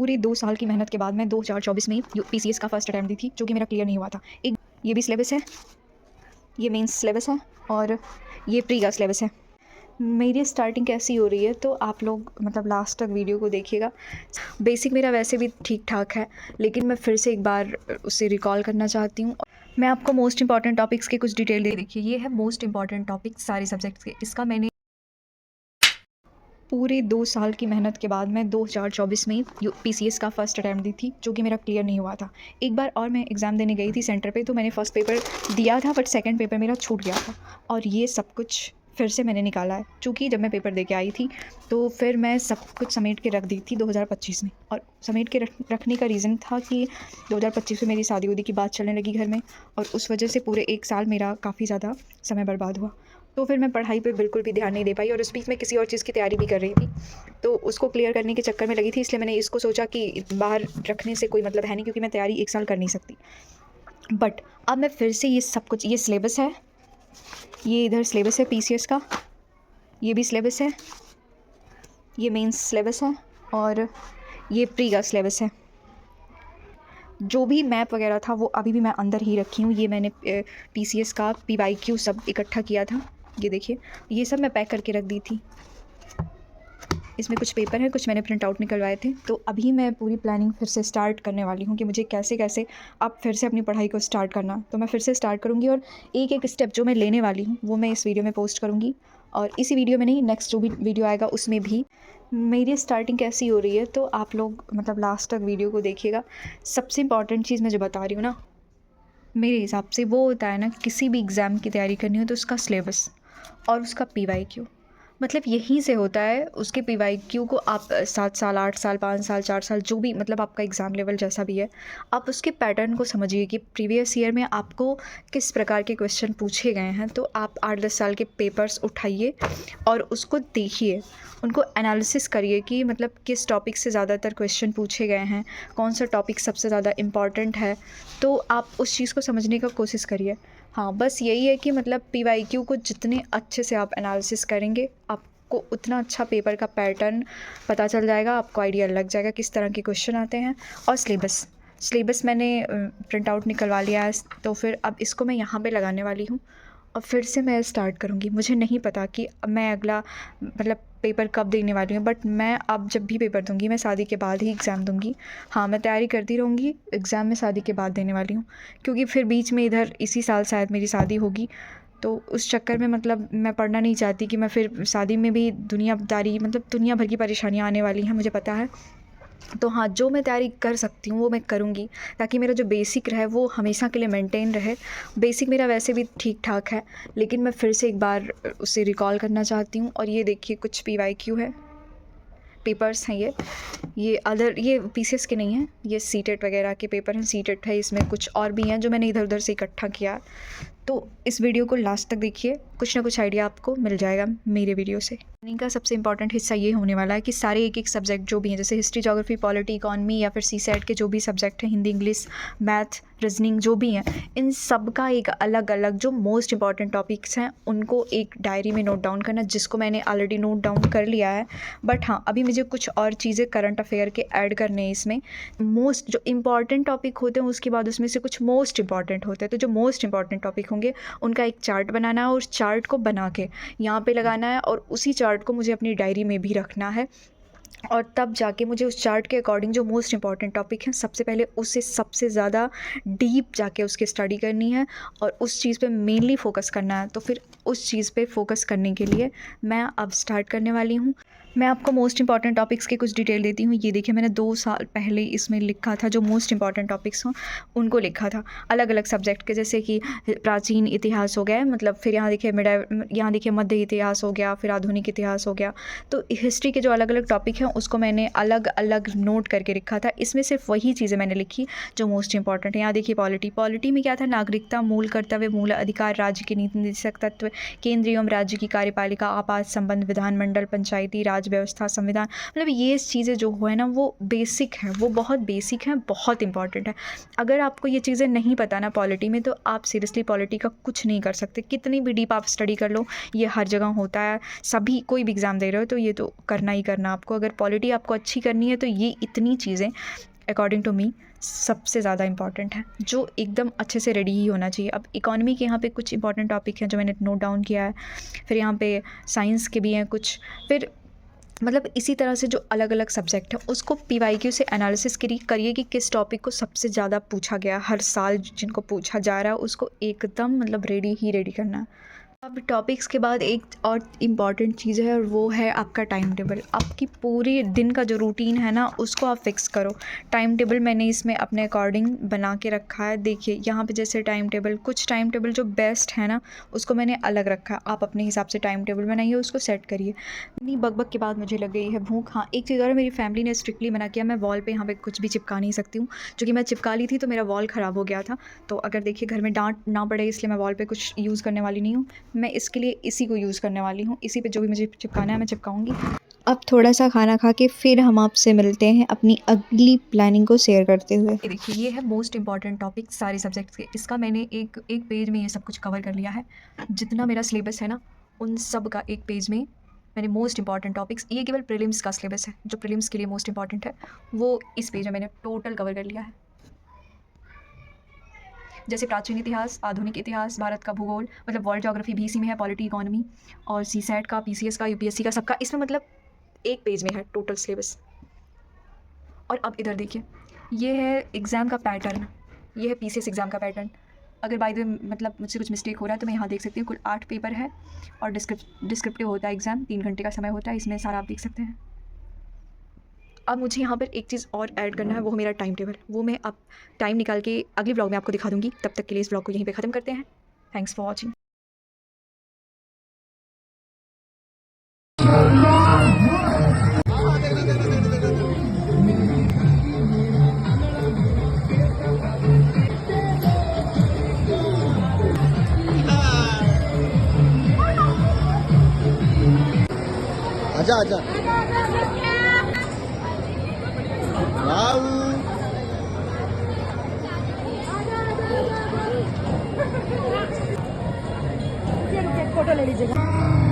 पूरे 2 साल की मेहनत के बाद मैं 2024 में पीसीएस का फर्स्ट अटैम्प्ट दी थी, जो कि मेरा क्लियर नहीं हुआ था। एक ये भी सिलेबस है, ये मेंस सिलेबस है और ये प्री का सिलेबस है। मेरी स्टार्टिंग कैसी हो रही है तो आप लोग मतलब लास्ट तक वीडियो को देखिएगा। बेसिक मेरा वैसे भी ठीक ठाक है, लेकिन मैं फिर से एक बार उसे रिकॉल करना चाहती हूँ। मैं आपको मोस्ट इंपॉर्टेंट टॉपिक्स के कुछ डिटेल दे देखिए। ये है मोस्ट इंपॉर्टेंट टॉपिक्स सारे सब्जेक्ट्स के। इसका मैंने पूरे 2 साल की मेहनत के बाद मैं 2024 में पीसीएस का फर्स्ट अटैम्प्ट दी थी, जो कि मेरा क्लियर नहीं हुआ था। एक बार और मैं एग्ज़ाम देने गई थी सेंटर पे, तो मैंने फ़र्स्ट पेपर दिया था, बट सेकंड पेपर मेरा छूट गया था और ये सब कुछ फिर से मैंने निकाला है। चूँकि जब मैं पेपर दे के आई थी तो फिर मैं सब कुछ समेट के रख दी थी 2025 में, और समेट के रखने का रीज़न था कि 2025 में मेरी शादी उदी की बात चलने लगी घर में, और उस वजह से पूरे 1 साल मेरा काफ़ी ज़्यादा समय बर्बाद हुआ। तो फिर मैं पढ़ाई पे बिल्कुल भी ध्यान नहीं दे पाई, और उस बीच में किसी और चीज़ की तैयारी भी कर रही थी, तो उसको क्लियर करने के चक्कर में लगी थी। इसलिए मैंने इसको सोचा कि बाहर रखने से कोई मतलब है नहीं, क्योंकि मैं तैयारी 1 साल कर नहीं सकती। बट अब मैं फिर से ये सब कुछ, ये सिलेबस है, ये इधर सिलेबस है पीसीएस का, ये भी सिलेबस है, ये मेंस सिलेबस है और ये प्री का सिलेबस है। जो भी मैप वगैरह था वो अभी भी मैं अंदर ही रखी हूँ। ये मैंने पीसीएस का पीवाईक्यू सब इकट्ठा किया था, ये देखिए, ये सब मैं पैक करके रख दी थी। इसमें कुछ पेपर हैं, कुछ मैंने प्रिंट आउट निकलवाए थे। तो अभी मैं पूरी प्लानिंग फिर से स्टार्ट करने वाली हूँ कि मुझे कैसे कैसे अब फिर से अपनी पढ़ाई को स्टार्ट करना। तो मैं फिर से स्टार्ट करूँगी, और एक एक स्टेप जो मैं लेने वाली हूँ वो मैं इस वीडियो में पोस्ट करूँगी, और इसी वीडियो में नहीं, नेक्स्ट जो भी वीडियो आएगा उसमें भी। मेरी स्टार्टिंग कैसी हो रही है तो आप लोग मतलब लास्ट तक वीडियो को देखिएगा। सबसे इंपॉर्टेंट चीज़ मैं जो बता रही हूँ ना, मेरे हिसाब से वो होता है ना, किसी भी एग्ज़ाम की तैयारी करनी हो तो उसका सिलेबस और उसका पीवाईक्यू, मतलब यहीं से होता है। उसके पीवाईक्यू को आप 7 साल, 8 साल, 5 साल, 4 साल, जो भी मतलब आपका एग्ज़ाम लेवल जैसा भी है, आप उसके पैटर्न को समझिए कि प्रीवियस ईयर में आपको किस प्रकार के क्वेश्चन पूछे गए हैं। तो आप 8-10 साल के पेपर्स उठाइए और उसको देखिए, उनको एनालिसिस करिए कि मतलब किस टॉपिक से ज़्यादातर क्वेश्चन पूछे गए हैं, कौन सा टॉपिक सबसे ज़्यादा इम्पॉर्टेंट है। तो आप उस चीज़ को समझने का कोशिश करिए। हाँ, बस यही है कि मतलब पीवाईक्यू को जितने अच्छे से आप एनालिसिस करेंगे, आपको उतना अच्छा पेपर का पैटर्न पता चल जाएगा, आपको आइडिया लग जाएगा किस तरह के क्वेश्चन आते हैं। और सिलेबस मैंने प्रिंट आउट निकलवा लिया है, तो फिर अब इसको मैं यहाँ पे लगाने वाली हूँ और फिर से मैं स्टार्ट करूँगी। मुझे नहीं पता कि मैं अगला मतलब पेपर कब देने वाली हूँ, बट मैं अब जब भी पेपर दूँगी मैं शादी के बाद ही एग्ज़ाम दूँगी। हाँ, मैं तैयारी करती रहूँगी, एग्ज़ाम मैं शादी के बाद देने वाली हूँ, क्योंकि फिर बीच में इधर इसी साल शायद मेरी शादी होगी। तो उस चक्कर में मतलब मैं पढ़ना नहीं चाहती कि मैं फिर शादी में भी दुनियादारी मतलब दुनिया भर की परेशानियाँ आने वाली हैं, मुझे पता है। तो हाँ, जो मैं तैयारी कर सकती हूँ वो मैं करूँगी, ताकि मेरा जो बेसिक रहे वो हमेशा के लिए मेंटेन रहे। बेसिक मेरा वैसे भी ठीक ठाक है, लेकिन मैं फिर से एक बार उसे रिकॉल करना चाहती हूँ। और ये देखिए, कुछ पीवाईक्यू है, पेपर्स हैं ये पीसीएस के नहीं हैं, ये सीटेट वगैरह के पेपर हैं। सीटेट है, इसमें कुछ और भी हैं जो मैंने इधर उधर से इकट्ठा किया है। तो इस वीडियो को लास्ट तक देखिए, कुछ ना कुछ आइडिया आपको मिल जाएगा मेरे वीडियो से। प्लानिंग का सबसे इंपॉर्टेंट हिस्सा ये होने वाला है कि सारे एक एक सब्जेक्ट जो भी हैं, जैसे हिस्ट्री, ज्योग्राफी, पॉलिटी, इकॉनमी या फिर सीसेट के जो भी सब्जेक्ट हैं, हिंदी, इंग्लिश, मैथ, रीजनिंग जो भी हैं, इन सब का एक अलग अलग जो मोस्ट इंपॉर्टेंट टॉपिक्स हैं उनको एक डायरी में नोट डाउन करना, जिसको मैंने ऑलरेडी नोट डाउन कर लिया है। बट हाँ, अभी मुझे कुछ और चीज़ें करंट अफेयर के ऐड करने हैं इसमें। मोस्ट जो इंपॉर्टेंट टॉपिक होते हैं उसके बाद उसमें से कुछ मोस्ट इंपॉर्टेंट होते हैं। तो जो मोस्ट इंपॉर्टेंट टॉपिक होंगे उनका एक चार्ट बनाना है, और उस चार्ट को बना के यहाँ पे लगाना है, और उसी चार्ट को मुझे अपनी डायरी में भी रखना है। और तब जाके मुझे उस चार्ट के अकॉर्डिंग जो मोस्ट इंपॉर्टेंट टॉपिक हैं, सबसे पहले उससे सबसे ज़्यादा डीप जाके उसकी स्टडी करनी है और उस चीज़ पे मेनली फोकस करना है। तो फिर उस चीज़ पे फोकस करने के लिए मैं अब स्टार्ट करने वाली हूँ। मैं आपको मोस्ट इंपॉर्टेंट टॉपिक्स के कुछ डिटेल देती हूँ। ये देखिए, मैंने 2 साल पहले इसमें लिखा था, जो मोस्ट इंपॉर्टेंट टॉपिक्स हों उनको लिखा था, अलग अलग सब्जेक्ट के, जैसे कि प्राचीन इतिहास हो गया, मतलब फिर यहाँ देखिए मध्य इतिहास हो गया, फिर आधुनिक इतिहास हो गया। तो हिस्ट्री के जो अलग अलग टॉपिक हैं उसको मैंने अलग अलग नोट करके रखा था। इसमें सिर्फ वही चीज़ें मैंने लिखी जो मोस्ट इंपॉर्टेंट है। यहाँ देखिए पॉलिटी में क्या था, नागरिकता, मूल कर्तव्य, मूल अधिकार, राज्य के नीति निर्देशक तत्व, केंद्रीय एवं राज्य की कार्यपालिका, आपात संबंध, विधानमंडल, पंचायती राज, राज्य व्यवस्था, संविधान, मतलब ये चीज़ें जो है ना वो बेसिक हैं, वो बहुत बेसिक हैं, बहुत इंपॉर्टेंट है। अगर आपको ये चीज़ें नहीं पता ना पॉलिटी में, तो आप सीरियसली पॉलिटी का कुछ नहीं कर सकते। कितनी भी डीप आप स्टडी कर लो, ये हर जगह होता है। सभी कोई भी एग्ज़ाम दे रहे हो तो ये तो करना ही करना आपको। अगर पॉलिटी आपको अच्छी करनी है तो ये इतनी चीज़ें अकॉर्डिंग टू मी सबसे ज़्यादा इंपॉर्टेंट है, जो एकदम अच्छे से रेडी ही होना चाहिए। अब इकोनॉमी के यहाँ पे कुछ इंपॉर्टेंट टॉपिक हैं जो मैंने नोट डाउन किया है, फिर यहाँ पे साइंस के भी हैं कुछ, फिर मतलब इसी तरह से जो अलग अलग सब्जेक्ट है उसको पीवाईक्यू से एनालिसिस करिए कि किस टॉपिक को सबसे ज़्यादा पूछा गया हर साल, जिनको पूछा जा रहा है उसको एकदम मतलब रेडी करना है। अब टॉपिक्स के बाद एक और इम्पॉर्टेंट चीज़ है और वो है आपका टाइम टेबल। आपकी पूरी दिन का जो रूटीन है ना उसको आप फिक्स करो। टाइम टेबल मैंने इसमें अपने अकॉर्डिंग बना के रखा है। देखिए यहाँ पे जैसे कुछ टाइम टेबल जो बेस्ट है ना उसको मैंने अलग रखा है। आप अपने हिसाब से टाइम टेबल बनाइए, उसको सेट करिए। इतनी बकबक के बाद मुझे लग गई है भूख। हाँ, एक चीज़ और, मेरी फैमिली ने स्ट्रिक्टली मना किया, मैं वॉल पे यहाँ पे कुछ भी चिपका नहीं सकती हूँ, जो कि मैं चिपका ली थी तो मेरा वॉल ख़राब हो गया था। तो अगर देखिए घर में डांट ना पड़े इसलिए मैं वॉल पे कुछ यूज़ करने वाली नहीं हूँ। मैं इसके लिए इसी को यूज़ करने वाली हूँ। इसी पे जो भी मुझे चिपकाना है मैं चिपकाऊँगी। अब थोड़ा सा खाना खा के फिर हम आपसे मिलते हैं अपनी अगली प्लानिंग को शेयर करते हुए। ये देखिए, ये है मोस्ट इंपॉर्टेंट टॉपिक सारे सब्जेक्ट्स के। इसका मैंने एक पेज में ये सब कुछ कवर कर लिया है। जितना मेरा सिलेबस है ना उन सब का एक पेज में मैंने मोस्ट इंपॉर्टेंट टॉपिक्स, ये केवल प्रीलिम्स का सिलेबस है, जो प्रीलिम्स के लिए मोस्ट इंपॉर्टेंट है वो इस पेज में मैंने टोटल कवर कर लिया है। जैसे प्राचीन इतिहास, आधुनिक इतिहास, भारत का भूगोल, मतलब वर्ल्ड ज्योग्राफी भी इसी में है, पॉलिटी, इकोनॉमी और सीसैट का, पीसीएस का, यूपीएससी का, सबका इसमें मतलब एक पेज में है टोटल सिलेबस। और अब इधर देखिए, ये है एग्ज़ाम का पैटर्न, ये है पीसीएस एग्ज़ाम का पैटर्न। अगर बाय द वे मतलब मुझसे कुछ मिस्टेक हो रहा है तो मैं यहाँ देख सकती हूँ। कुल 8 पेपर है और डिस्क्रिप्टिव होता है एग्ज़ाम, 3 घंटे का समय होता है, इसमें सारा आप देख सकते हैं। अब मुझे यहाँ पर एक चीज़ और ऐड करना है, वो है मेरा टाइम टेबल। वो मैं अब टाइम निकाल के अगले ब्लॉग में आपको दिखा दूँगी। तब तक के लिए इस ब्लॉग को यहीं पे ख़त्म करते हैं। Thanks for watching. आजा आजा वाऊ फोटो ले लीजिएगा।